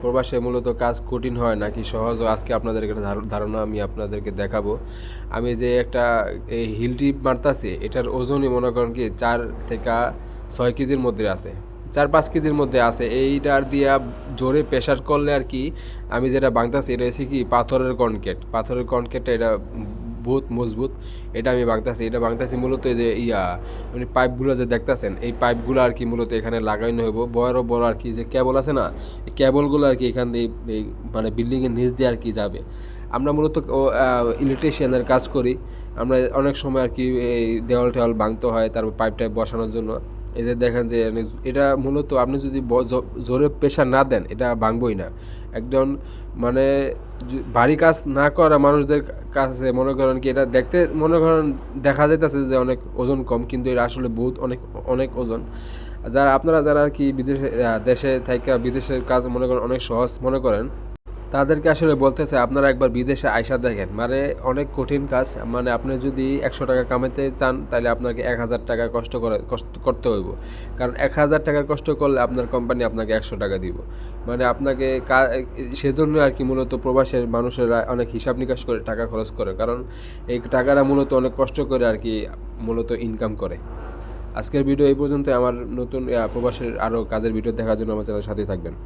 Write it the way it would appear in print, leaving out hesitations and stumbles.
প্রবাসে মূলত কাজ কঠিন হয় নাকি সহজ হয়, আজকে আপনাদের একটা ধারণা আমি আপনাদেরকে দেখাবো। আমি যে একটা এই হিল টিপ মারতাছি, এটার ওজনই মনে করেন কি 4 থেকে 6 কেজির মধ্যে আছে, 4-5 কেজির মধ্যে আছে। এইটার দিয়া জোরে প্রেশার করলে আর কি আমি যেটা ভাঙতাছি এটা হচ্ছে কি পাথরের কনক্রিটটা, এটা বহুত মজবুত। এটা আমি ভাঙতাছি, এটা ভাঙতাছি মূলত এই যে মানে পাইপগুলো যে দেখতাছেন, এই পাইপগুলো আর কি মূলত এখানে লাগাইনো হইব। বড় বড় আর কি যে কেবল আছে না, এই কেবলগুলো আর কি এখান দিয়ে এই মানে বিল্ডিংয়ের নিচ দিয়ে আর কি যাবে। আমরা মূলত ইলেকট্রিশিয়ানের কাজ করি। আমরা অনেক সময় আর কি এই দেওয়াল টেওয়াল ভাঙতে হয়, তারপর পাইপ টাইপ বসানোর জন্য। এই যে দেখেন যে এটা মূলত আপনি যদি জোরে প্রেশার না দেন এটা ভাঙবই না একদম। মানে ভারী কাজ না করা মানুষদের কাছে মনে করেন কি এটা দেখতে মনে করেন দেখা যাইতেছে যে অনেক ওজন কম, কিন্তু এটা আসলে বহুত অনেক অনেক ওজন। যারা আর কি বিদেশে দেশে থেকে বিদেশের কাজ মনে করেন অনেক সহজ মনে করেন, তাদেরকে আসলে বলতেছে আপনারা একবার বিদেশে আইসা দেখেন। মানে অনেক কঠিন কাজ। মানে আপনি যদি 100 টাকা কামাইতে চান তাহলে আপনাকে 1000 টাকা কষ্ট করতে হইব। কারণ 1000 টাকার কষ্ট করলে আপনার কোম্পানি আপনাকে 100 টাকা দিব। মানে আপনাকে সেজন্য আর কি মূলত প্রবাসের মানুষেরা অনেক হিসাব নিকাশ করে টাকা খরচ করে, কারণ এই টাকাটা মূলত অনেক কষ্ট করে আর কি মূলত ইনকাম করে। আজকের ভিডিও এই পর্যন্ত। আমার নতুন প্রবাসের আরও কাজের ভিডিও দেখার জন্য আমার চ্যানেলের সাথেই থাকবেন।